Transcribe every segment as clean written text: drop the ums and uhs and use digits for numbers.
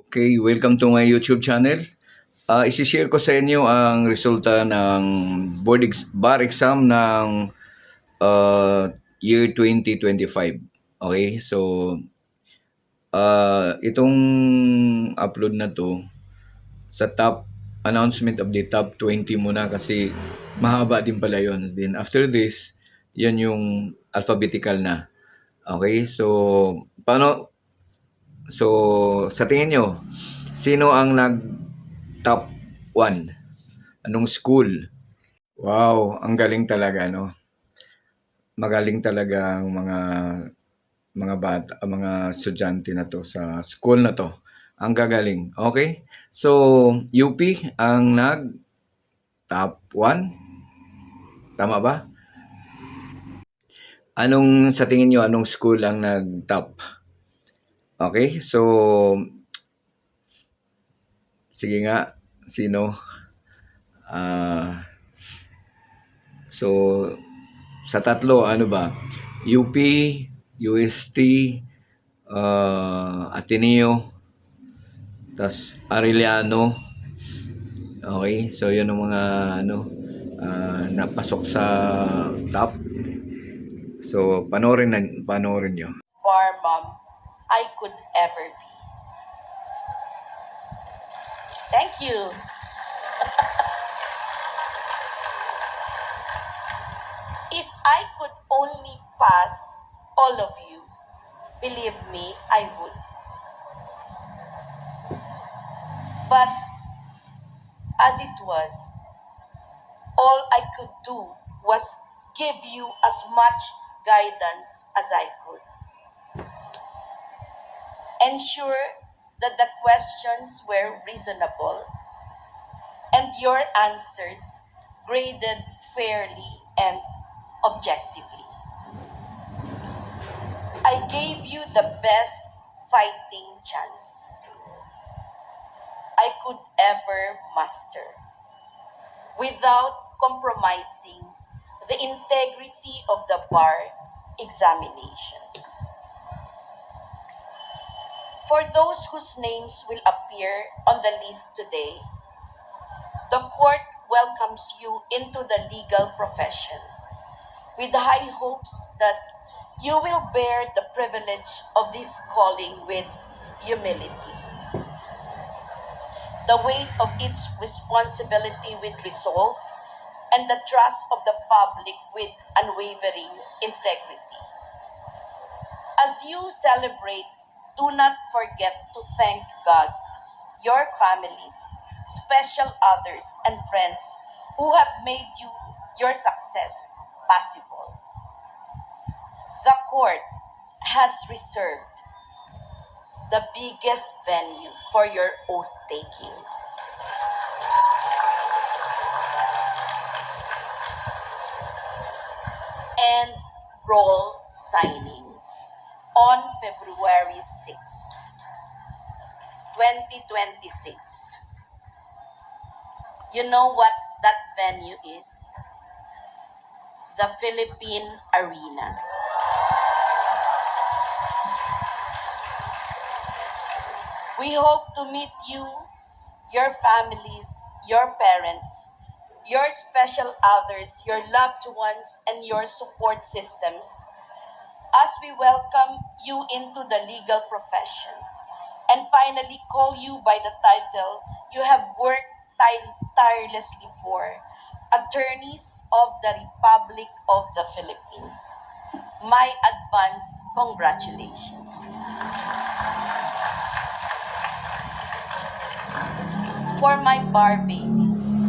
Okay, welcome to my YouTube channel. Isi-share ko sa inyo ang resulta ng bar exam ng year 2025. Okay, so itong upload na to sa top announcement of the top 20 muna kasi mahaba din pala yun. Then after this, yan yung alphabetical na. Okay, so sa tingin nyo, sino ang top 1? Anong school? Wow, ang galing talaga, no? Magaling talaga ang mga bata, mga estudyante na to sa school na to. Ang gagaling. Okay? So, UP ang top 1. Tama ba? Sa tingin nyo, anong school ang nag-top? Okay? So, sige nga, sino? So, sa tatlo, ano ba? UP, UST, Ateneo, tas Arellano. Okay, so yun ang mga napasok sa top. So, panoorin nyo. Bar mom I could ever be. Thank you. If I could only pass all of you, believe me, I would. But as it was, all I could do was give you as much guidance as I could. Ensure that the questions were reasonable and your answers graded fairly and objectively. I gave you the best fighting chance I could ever muster without compromising the integrity of the bar examinations. For those whose names will appear on the list today, the court welcomes you into the legal profession with high hopes that you will bear the privilege of this calling with humility, the weight of its responsibility with resolve, and the trust of the public with unwavering integrity. As you celebrate, do not forget to thank God, your families, special others, and friends who have made your success possible. The court has reserved the biggest venue for your oath-taking. And roll signing on February 6, 2026. You know what that venue is? The Philippine Arena. We hope to meet you, your families, your parents, your special others, your loved ones, and your support systems as we welcome you into the legal profession and finally call you by the title you have worked tirelessly for, Attorneys of the Republic of the Philippines. My advance congratulations. For my bar babies,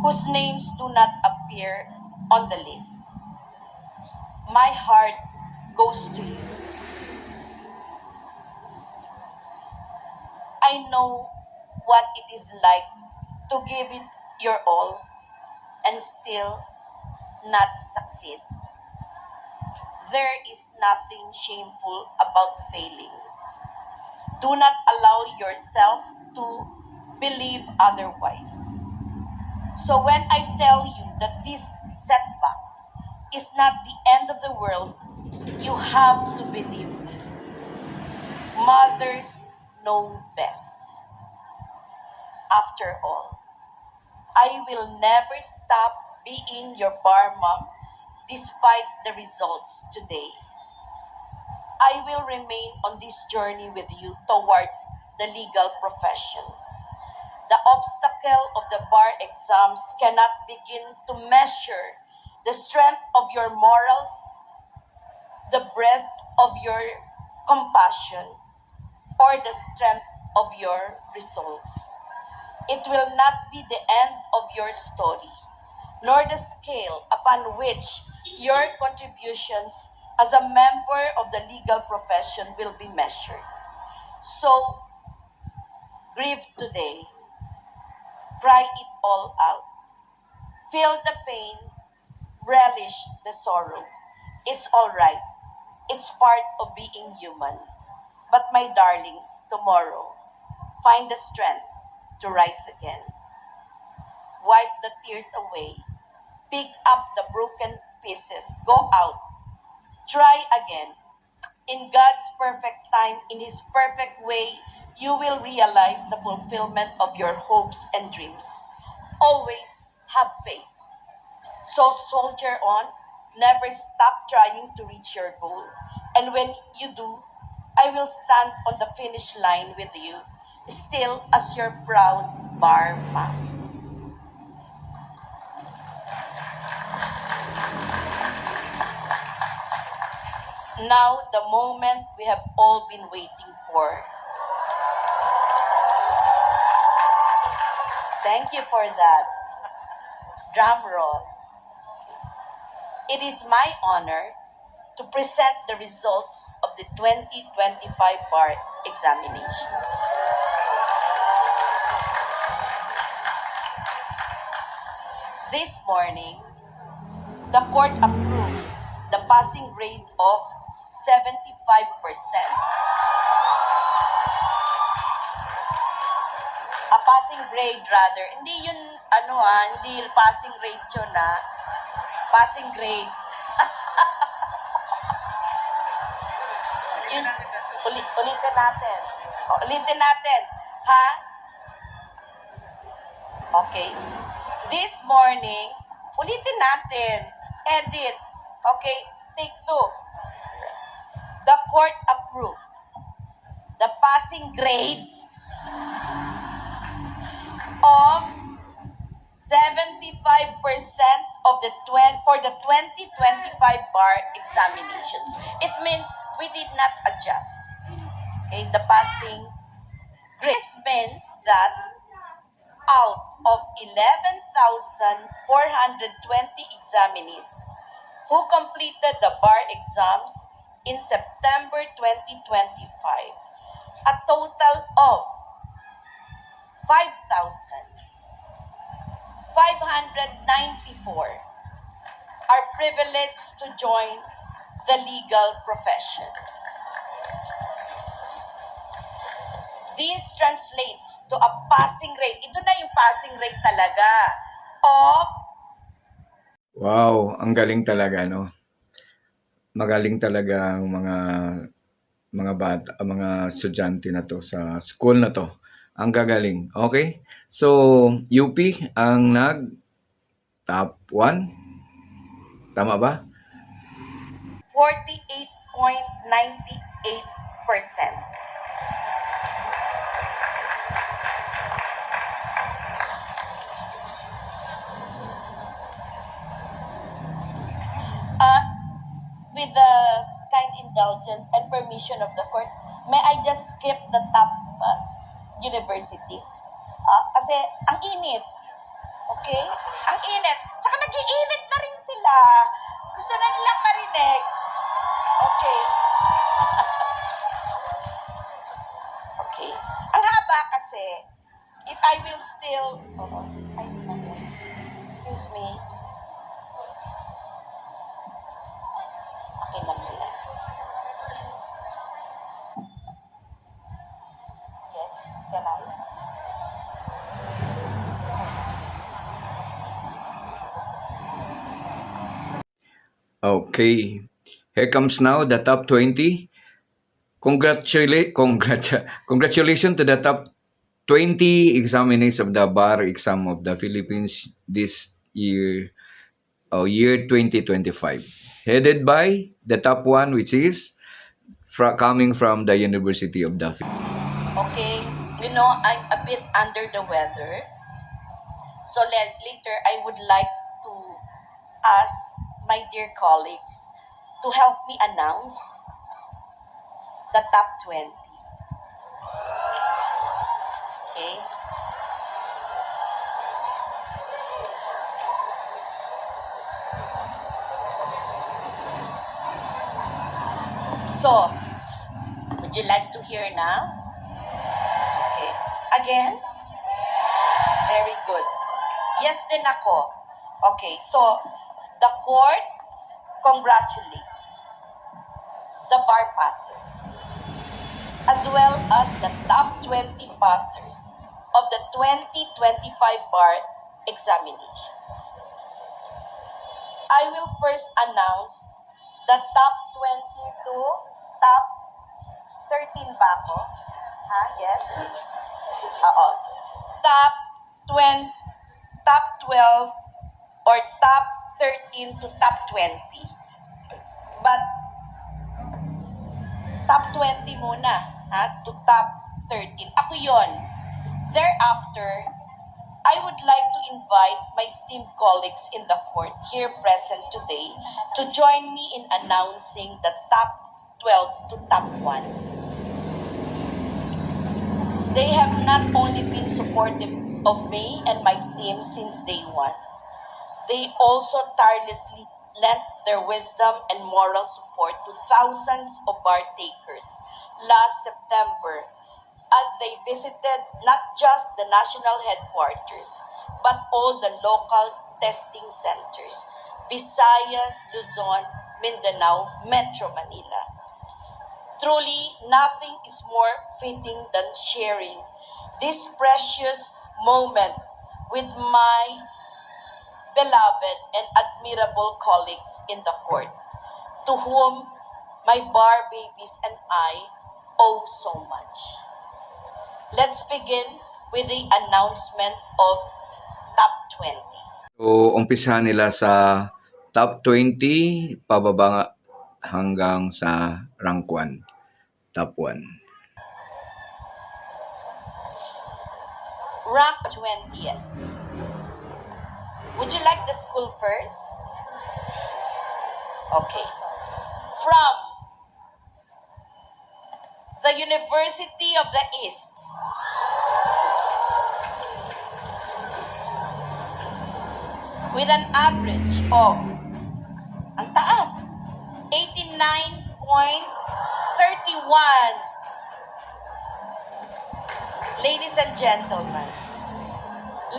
whose names do not appear on the list, my heart goes to you. I know what it is like to give it your all and still not succeed. There is nothing shameful about failing. Do not allow yourself to believe otherwise. So when I tell you that this setback is not the end of the world, you have to believe me. Mothers know best. After all, I will never stop being your bar mom despite the results today. I will remain on this journey with you towards the legal profession. The obstacle of the bar exams cannot begin to measure the strength of your morals, the breadth of your compassion, or the strength of your resolve. It will not be the end of your story, nor the scale upon which your contributions as a member of the legal profession will be measured. So, grieve today, cry it all out, feel the pain, relish the sorrow. It's all right. It's part of being human. But my darlings, tomorrow, find the strength to rise again. Wipe the tears away. Pick up the broken pieces. Go out. Try again. In God's perfect time, in His perfect way, you will realize the fulfillment of your hopes and dreams. Always have faith. So soldier on, never stop trying to reach your goal. And when you do, I will stand on the finish line with you, still as your proud bar mom. Now, the moment we have all been waiting for. Thank you for that. Drum roll. It is my honor to present the results of the 2025 bar examinations. This morning, the court approved the passing grade of 75%. A passing grade rather. Hindi yun, hindi passing grade yun Passing grade. Yun, ulitin natin. Ulitin natin. Ha? Okay. This morning, ulitin natin. Edit. Okay, take 2. The court approved the passing grade of 75% of the for the 2025 bar examinations. It means we did not adjust. Okay, the passing grade. This means that out of 11,420 examinees who completed the bar exams in September 2025, a total of 5,594 are privileged to join the legal profession. This translates to a passing rate. Ito na yung passing rate talaga of. Wow, ang galing talaga, no? Magaling talaga ang mga bata, mga estudyante na to sa school na to. Ang gagaling. Okay? So, UP ang nag top 1. Tama ba? 48.98%. With the kind indulgence and permission of the court, may I just skip the top universities? Kasi ang init. Okay? Ang init. Tsaka nag-iinit na rin sila. Gusto na nilang marinig. Okay. Okay. Ang haba kasi, if I will still... excuse me. Okay lang nila. Yes, can I? Okay. Here comes now the top 20 Congratulations to the top 20 examinees of the bar exam of the Philippines this year, year 2025, headed by the top one, which is coming from the University of the Philippines. Okay, I'm a bit under the weather. So later, I would like to ask my dear colleagues to help me announce the top 20. Okay? So, would you like to hear now? Okay. Again? Very good. Yes din ako. Okay, so the court congratulates the bar passers as well as the top 20 passers of the 2025 bar examinations. I will first announce the top 20 to top 13 ba ako? Ha? Yes? Oo. Top 20, top 12, or top 13 to top 20. But, top 20 muna, to top 13. Ako yon. Thereafter, I would like to invite my esteemed colleagues in the court here present today to join me in announcing the top 12 to top 1. They have not only been supportive of me and my team since day one, they also tirelessly lent their wisdom and moral support to thousands of bar takers last September as they visited not just the national headquarters, but all the local testing centers, Visayas, Luzon, Mindanao, Metro Manila. Truly, nothing is more fitting than sharing this precious moment with my beloved and admirable colleagues in the court, to whom my bar babies and I owe so much. Let's begin with the announcement of top 20. So, umpisahan nila sa top 20, pababa hanggang sa rank 1, top 1. Rank 20th. Would you like the school first? Okay. From the University of the East, with an average of, ang taas, 89.31. Ladies and gentlemen,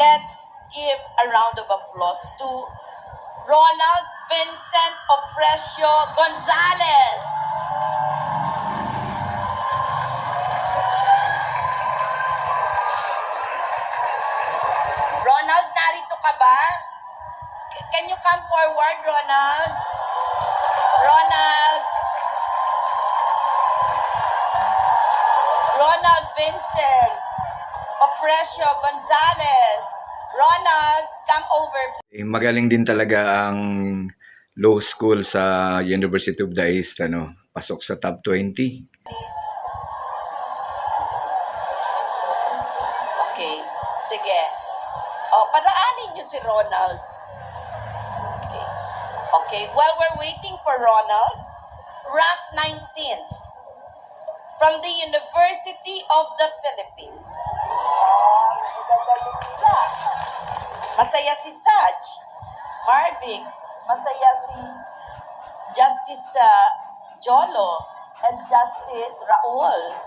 let's give a round of applause to Ronald Vincent Ofrecio Gonzalez. Ronald, narito ka ba? Can you come forward, Ronald? Ronald. Ronald Vincent Ofrecio Gonzalez. Ronald, come over. Magaling din talaga ang law school sa University of the East, pasok sa top 20. Please. Okay, sige. Padaanin niyo si Ronald. Okay. Okay, while we're waiting for Ronald, rank 19th from the University of the Philippines. Masaya si Saj, Marvic, masaya si Justice Jolo and Justice Raul.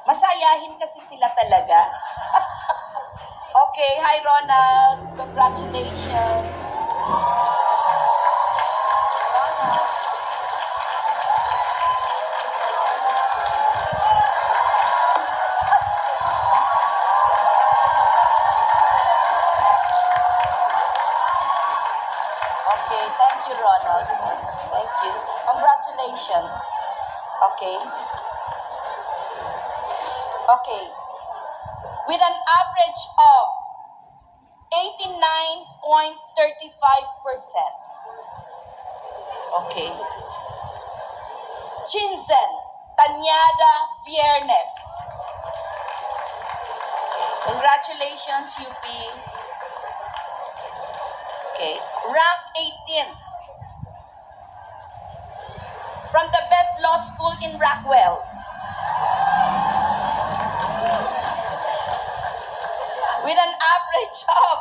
Masayahin kasi sila talaga. Okay, hi Ronald. Congratulations. Ronald. Okay, thank you Ronald. Thank you. Congratulations. Okay. Okay. With an average of 89.35%. Okay. Chinzen, Tanyada Viernes. Congratulations, UP. Okay. Rank 18th. From the best law school in Rockwell. With an average of,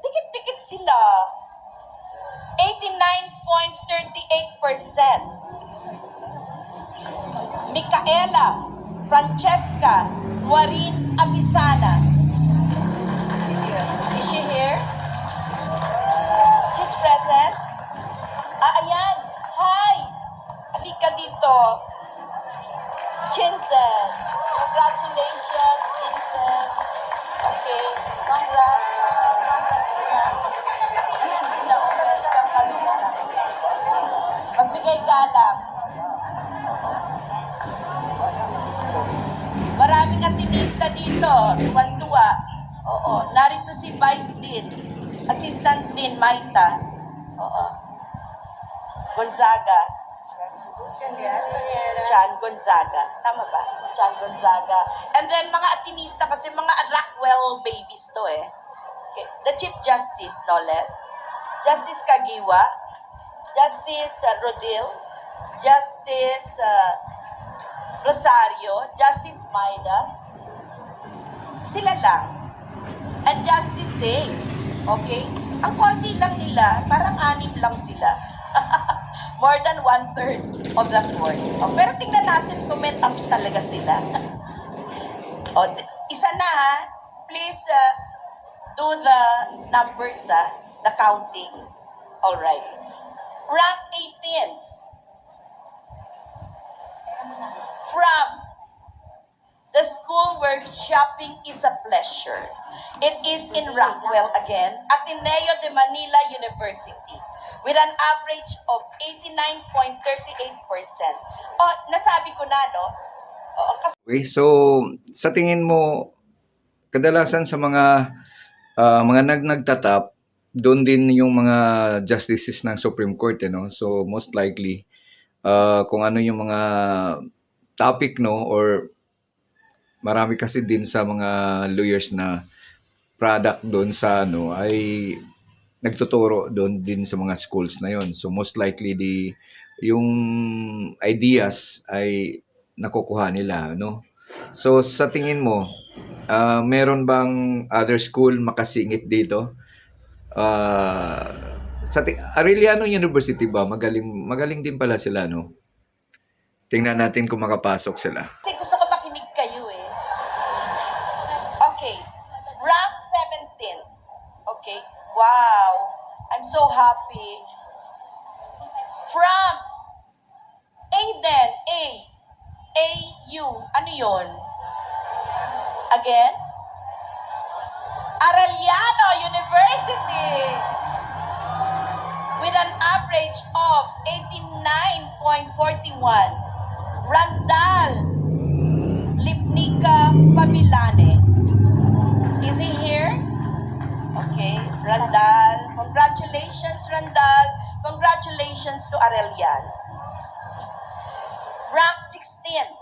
dikit-dikit sila, 89.38%. Micaela Francesca Nuarin Abisana. Is she here? She's present? Ayan. Hi! Halika dito. Chinsen. Congratulations, Chinsen. Okay. Congrats. Magbigay galang. Maraming atinista dito. Tuwan-tuwa. Oo. Narito si Vice Dean. Assistant Dean Maita. Oo. Gonzaga. Chan Gonzaga. Tama ba? Chan Gonzaga. And then mga atinista kasi mga Rockwell babies to eh. Okay. The Chief Justice, no less. Justice Kagiwa. Justice Rodil. Justice Rosario. Justice Maidas. Sila lang. And Justice Singh. Okay? Ang konti lang nila, parang 6 lang sila. More than 1/3 of the court. Oh, pero tingnan natin kung may tops talaga sila. Oh, isa na ha. Please do the numbers the counting. All right. Rank 18th. From the school where shopping is a pleasure. It is in Rockwell again, Ateneo de Manila University, with an average of 89.38%. Oh, nasabi ko na, no? Oo, kasi Okay, so sa tingin mo, kadalasan sa mga nagtatap, doon din yung mga justices ng Supreme Court, no? So most likely, kung ano yung mga topic, no, or marami kasi din sa mga lawyers na product doon sa ano ay nagtuturo doon din sa mga schools na yon. So most likely yung ideas ay nakukuha nila, no? So sa tingin mo, meron bang other school makasingit dito? Arellano University ba? Magaling din pala sila, no? Tingnan natin kung makapasok sila. gusto ko makinig kayo eh. Okay. Rank 17. Okay. Wow. I'm so happy. From Aiden, A-U, ano yun? Again? Arellano University with an average of 89.41. Randall Lipnica Pabilane. Is he here? Okay, Randall. Congratulations, Randall. Congratulations to Arellano. Rank 16.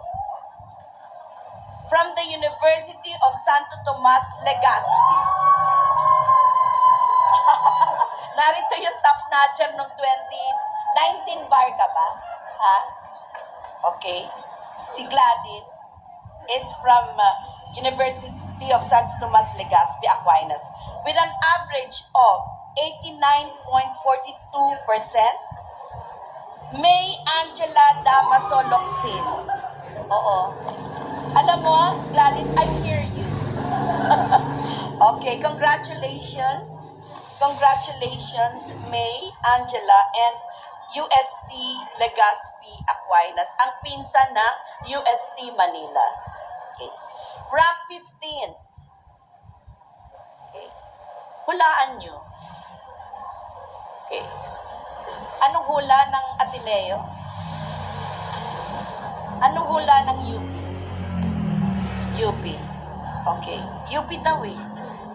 From the University of Santo Tomas, Legazpi. Narito yung top notcher ng 2019 bar ka ba? Ha? Okay. Si Gladys is from University of Santo Tomas, Legazpi, Aquinas with an average of 89.42%. May Angela Damaso Locsin. Oo. Alam mo, Gladys, I hear you. Okay, congratulations. Congratulations, May, Angela, and UST Legazpi Aquinas, ang pinsan ng UST Manila. Okay. Rank 15. Okay. Hulaan nyo. Okay. Anong hula ng Ateneo? Anong hula ng UP? UP. Okay. UP daw eh.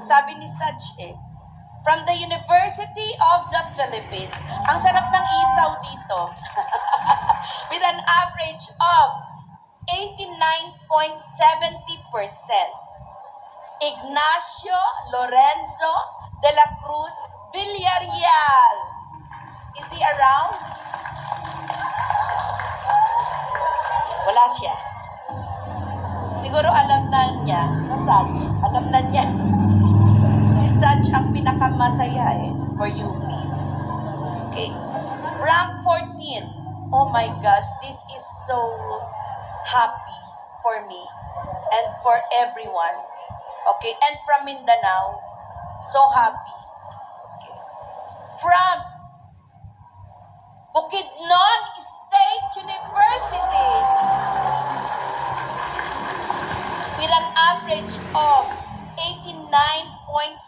Sabi ni Saj eh. From the University of the Philippines. Ang sarap ng isaw dito. With an average of 89.70%. Ignacio Lorenzo de la Cruz Villarreal. Is he around? Wala siya. Siguro alam na niya. No, Saj? Alam na niya. Si Saj ang pinakamasaya eh, for UP. Okay. Rank 14. Oh my gosh, this is so happy for me and for everyone. Okay, and from Mindanao, so happy. Okay. From Bukidnon State University, with an average of 89.71%.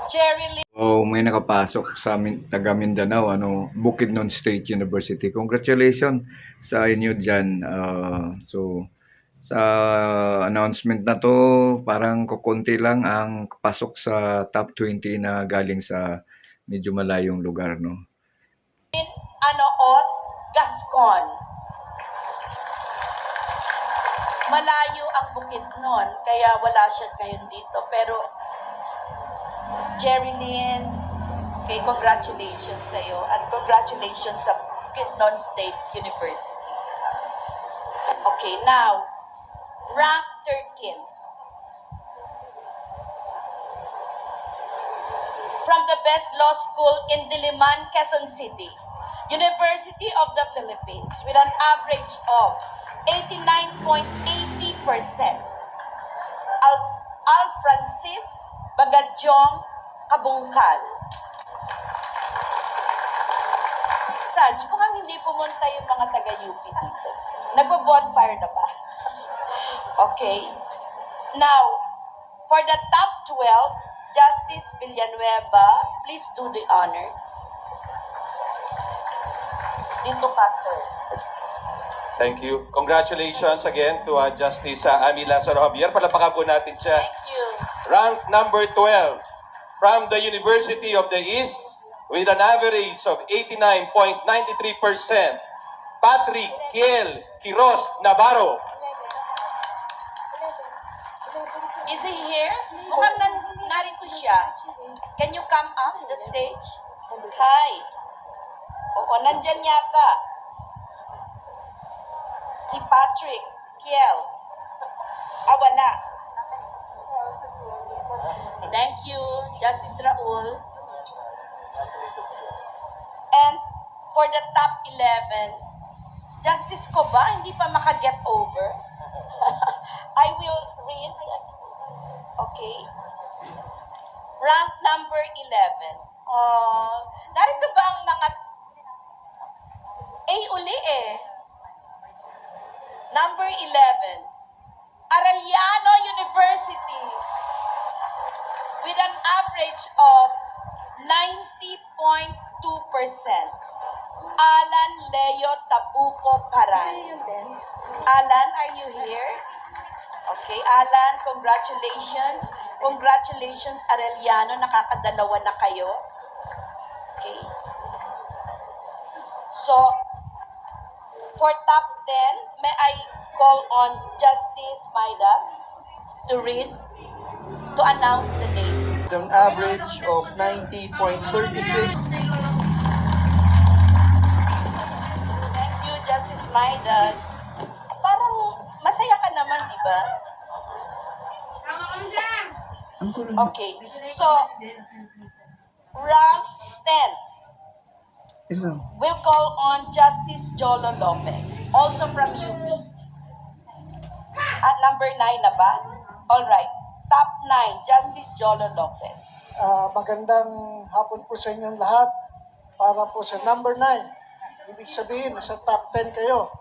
Jerry Lee. Oh, may nakapasok sa taga Mindanao, Bukidnon State University. Congratulations sa inyo diyan. So sa announcement na to, parang kukunti lang ang pasok sa top 20 na galing sa medyo malayong lugar, no? Anoos, Gascon. Malayo ang Bukidnon, kaya wala siya ngayon dito. Pero, Jerry Lynn, okay, congratulations sa iyo. At congratulations sa Bukidnon State University. Okay, now, rank 13. From the best law school in Diliman, Quezon City, University of the Philippines, with an average of 89.80%. Al Francis Bagadyong Kabungkal. Saj, mukhang hindi pumunta yung mga taga-UP dito. Nagbo-bonfire na ba? Okay. Now, for the top 12, Justice Villanueva, please do the honors. Dito ka, sir. Thank you. Congratulations again to Justice Amy Lazaro Javier. Palapakan po natin siya. Thank you. Rank number 12 from the University of the East with an average of 89.93%. Patrick Kiel Quiroz Navarro. Is he here? Mukhang narito siya. Can you come up the stage? Hi. Oo, nandyan yata. Si Patrick Kiel. Wala. Thank you, Justice Raul. And for the top 11, Justice ko ba? Hindi pa maka-get over? I will read. Okay. Rank number 11. Narito ba ang mga... uli eh. Number 11. Arellano University. With an average of 90.2%. Alan Leo Tabuco Paran. Alan, are you here? Okay, Alan, congratulations. Congratulations, Arellano. Nakakadalawa na kayo. Okay. So, for top 10, may I call on Justice Midas to read, to announce the name. An average of 90.36. Thank you, Justice Midas. Parang masaya ka naman, di ba? Okay. So, rank 10. We'll call on Justice Jolo Lopez, also from UP. At number 9 na ba? All right. Top 9, Justice Jolo Lopez. Magandang hapon po sa inyong lahat. Para po sa number 9. Ibig sabihin, nasa top 10 kayo.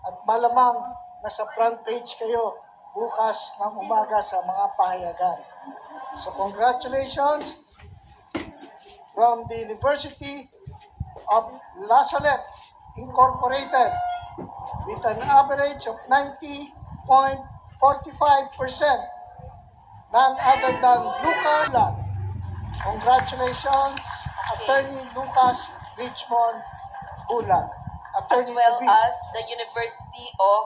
At malamang nasa front page kayo bukas ng umaga sa mga pahayagan. So congratulations from the University of La Salle Incorporated with an average of 90.45%. None other than Lucas Bulan. Congratulations, Attorney Lucas Richmond Bulan. as Attorney well to be. as the University of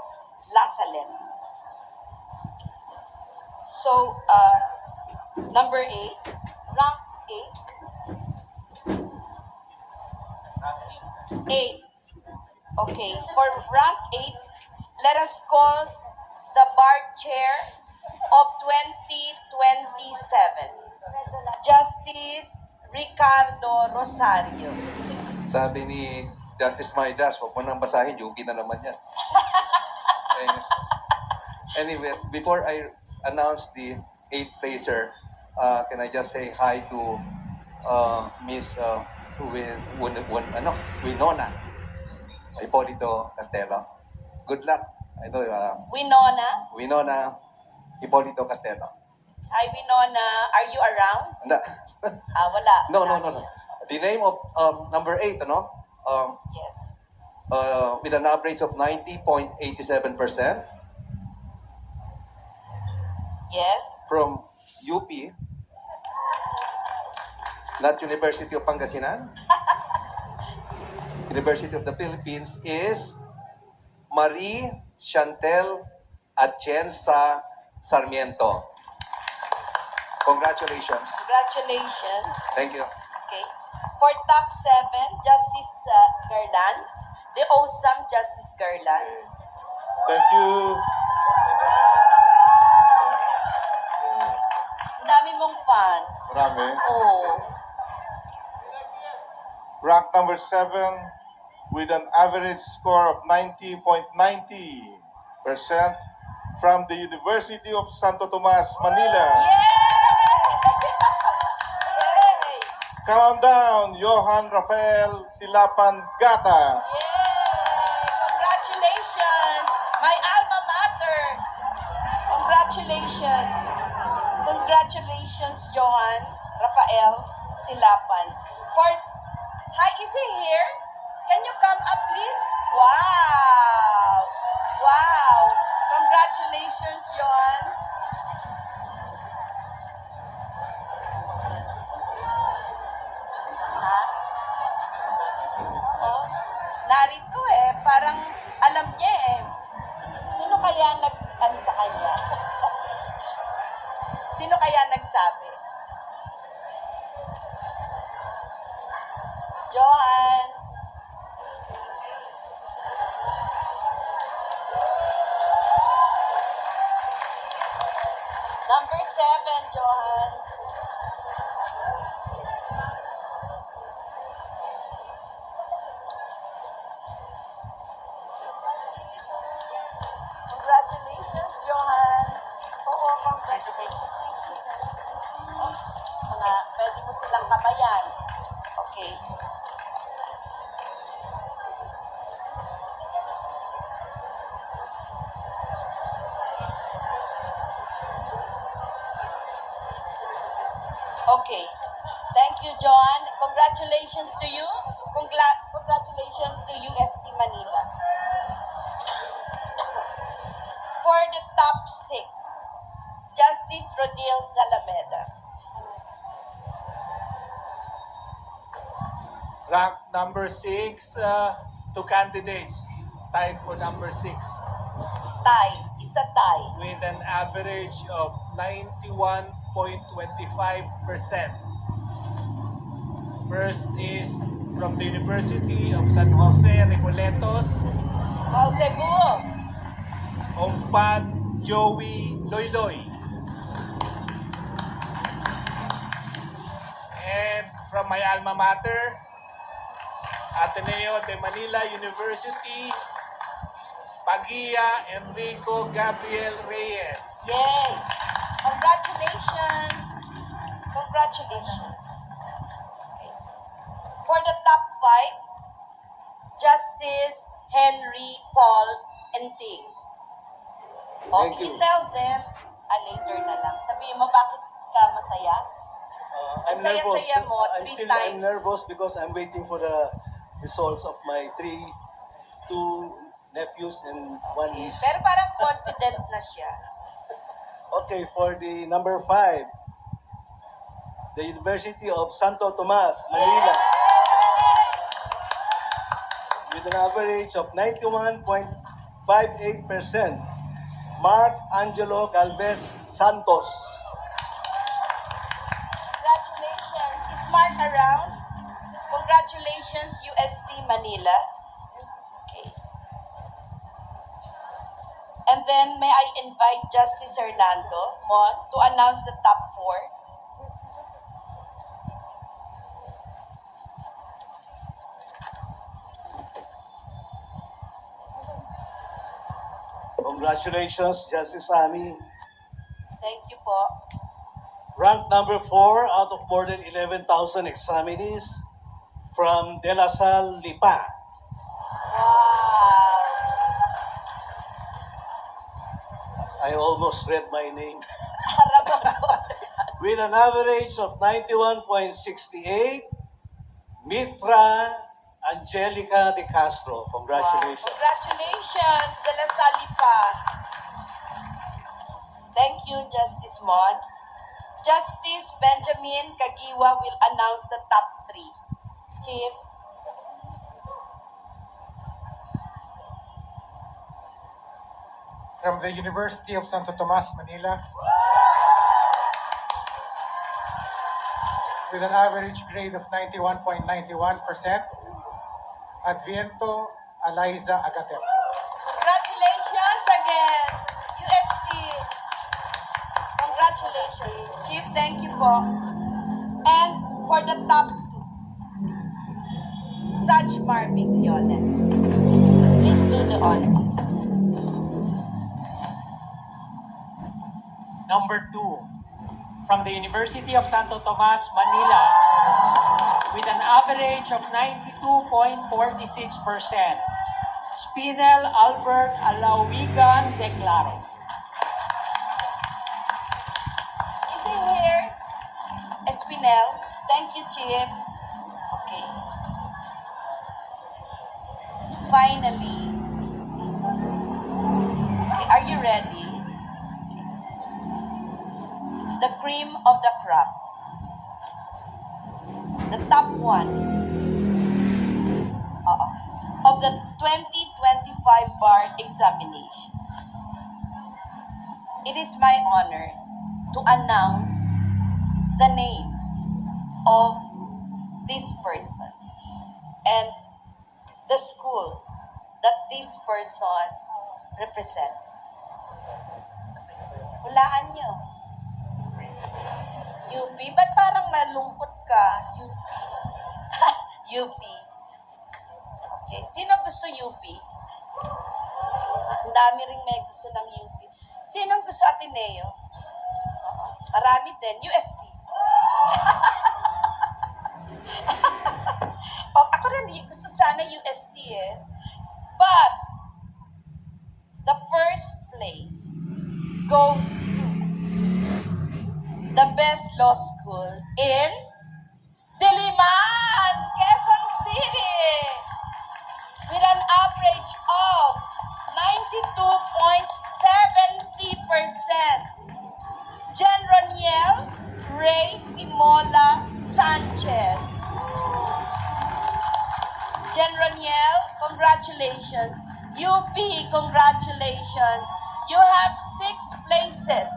La Salle. So, number 8, rank 8. 8. Okay, for rank 8, let us call the bar chair of 2027, Justice Ricardo Rosario. Sabi ni Justice Maidas, huwag mo nang basahin, yugi na naman yan. Anyway, before I announce the 8th placer, can I just say hi to Miss Winona Hipolito Castelo. Good luck. Ito, Winona Hipolito Castelo. Hi, Winona. Are you around? Hindi. Wala. No. Wala siya. The name of number 8, Yes. with an average of 90.87% Yes. from UP, not University of Pangasinan, University of the Philippines, is Marie Chantel Atienza Sarmiento. Congratulations. Congratulations. Thank you. Okay. For top 7, Justice Garland. The awesome Justice Garland. Thank you. Ang dami mong fans. Marami. Oh. Rank number 7 with an average score of 90.90% from the University of Santo Tomas, Manila. Yay! Come on down, Johan Rafael Silapan Gata. Yay! Congratulations! My alma mater! Congratulations! Congratulations, Johan Rafael Silapan. Hi, is he here? Can you come up, please? Wow! Wow! Congratulations, Johan. Ha? Oh, narito parang alam niya Sino kaya ano sa kanya? Sino kaya nagsabi? Johan. Number 7, Johan. Congratulations, Johan. Oo, congratulations. Pwede mo silang kabayan. Okay. Okay. Thank you, John. Congratulations to you. Congratulations to UST Manila. For the top 6, Justice Rodil Zalameda. Rank number 6, two candidates tied for number 6 Tie. It's a tie. with an average of 91.25%. First is from the University of San Jose, Recoletos, Cebu. Ompad Joey Loyloy. And from my alma mater, Ateneo de Manila University, Pagia Enrico Gabriel Reyes. Yay! Congratulations! Congratulations. Okay. For the top 5, Justice Henry Paul Enting. Thank you you. tell them later na lang. Sabihin mo bakit ka masaya? I'm Ang nervous. saya-saya mo, I'm 3 still times. I'm nervous because I'm waiting for the results of my two nephews and one niece. Pero parang confident na siya. Okay, for the number 5, the University of Santo Tomas, Manila, with an average of 91.58%, Mark Angelo Galvez Santos. Congratulations. Is Mark around? Congratulations, UST Manila. Okay. And then may I invite Justice Hernando Mon to announce the top 4. Congratulations, Justice Ami. Thank you po. Ranked number 4 out of more than 11,000 examinees from De La Salle, Lipa. Wow. I almost read my name. Ramon po. With an average of 91.68, Mitra Angelica De Castro. Wow. Congratulations. Congratulations, De La Salle pa. Thank you, Justice Mon. Justice Benjamin Kagiwa will announce the top 3. Chief. From the University of Santo Tomas, Manila, with an average grade of 91.91%, Adviento Eliza Agatep. Congratulations again, UST. Congratulations. Chief, thank you po. And for the top 2, Saj Marvick Leonet. Please do the honors. Number 2, from the University of Santo Tomas, Manila, with an average of 92.46%, Spinel Albert Alawigan Declaro. Is he here? Espinel. Thank you, Chief. Okay. Finally. Okay, are you ready? The cream of the crop. The top 1 of the 2025 bar examinations. It is my honor to announce the name of this person and the school that this person represents. Hulaan nyo. UP? Ba't parang malungkot ka? UP. UP. Okay. Sino gusto UP? Ang dami rin may gusto ng UP. Sino gusto Ateneo? Marami din. UST. Ako rin gusto sana UST eh. But, the first place goes to the best law school in Diliman, Quezon City, with an average of 92.70%. Jen Roniel Ray Timola Sanchez. Jen Roniel, congratulations. UP, congratulations. You have 6 places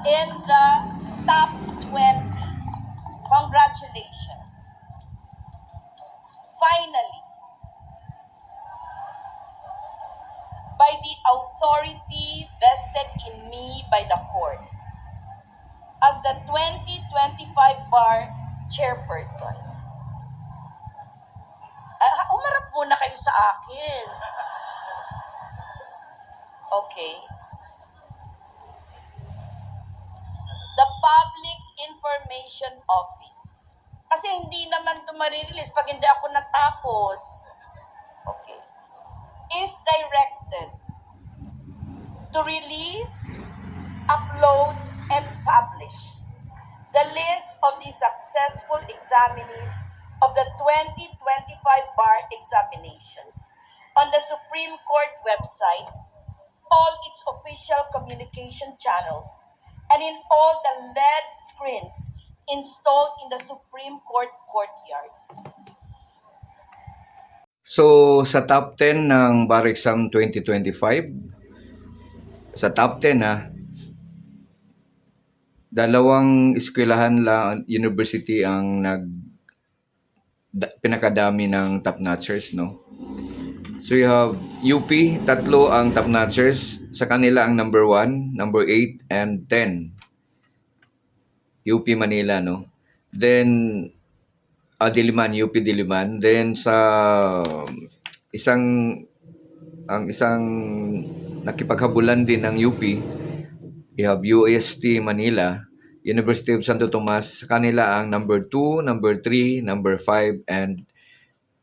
in the top 20. Congratulations. Finally, by the authority vested in me by the court, as the 2025 bar chairperson, umarap muna kayo sa akin. Okay. The Public Information Office. Kasi hindi naman ito marirelease pag hindi ako natapos. Okay. Is directed to release, upload, and publish the list of the successful examinees of the 2025 bar examinations on the Supreme Court website, all its official communication channels, and in all the LED screens installed in the Supreme Court courtyard. So, sa top 10 ng Bar Exam 2025, sa top 10 dalawang eskwelahan lang, university ang pinakadami ng top notchers, no? So you have UP, tatlo ang top notchers. Sa kanila ang number 1, number 8, and 10. UP Manila, no? Then, Diliman, UP Diliman. Then sa isang nakipaghabulan din ng UP, you have UST Manila, University of Santo Tomas. Sa kanila ang number 2, number 3, number 5, and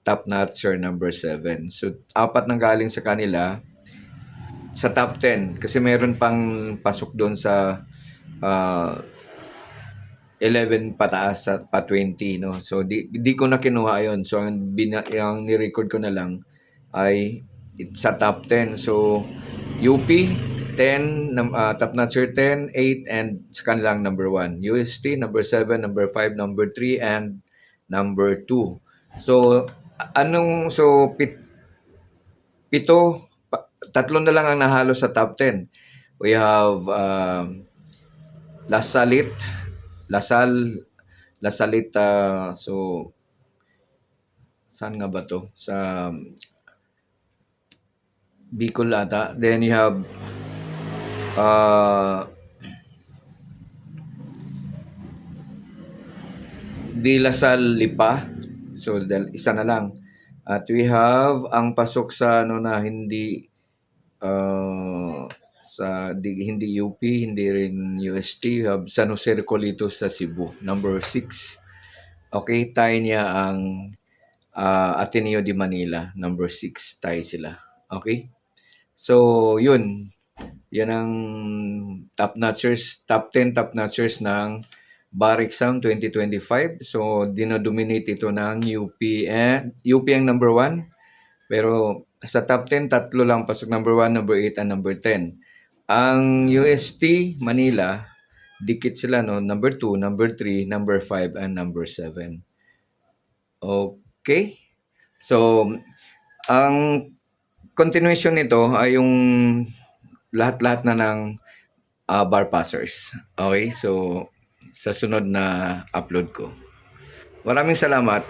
top notcher number 7. So, 4 nang galing sa kanila sa top 10. Kasi meron pang pasok doon sa 11 pataas at pa 20, no? So, di ko na kinuha yun. So, ang ni-record ko na lang ay sa top 10. So, UP, 10, top notcher 10, 8, and sa kanilang number 1. UST, number 7, number 5, number 3, and number 2. So, tatlo na lang ang nahalo sa top 10. We have Lasal, so saan nga ba to? Sa Bicol ata. Then you have Di Lasal Lipa. So isa na lang. At we have ang pasok sa hindi hindi UP, hindi rin UST. We have San Jose Recolito sa Cebu, number 6. Okay, tie niya ang Ateneo de Manila, number 6, tie sila. Okay? So, yun. Yan ang top 10 top notchers ng Bar Exam 2025. So, dinodominate ito ng UP, and UP ang number 1. Pero sa top 10, tatlo lang pasok, number 1, number 8, and number 10. Ang UST Manila, dikit sila, no? Number 2, number 3, number 5, and number 7. Okay? So, ang continuation nito ay yung lahat-lahat na ng bar passers. Okay? So, sa sunod na upload ko. Maraming salamat.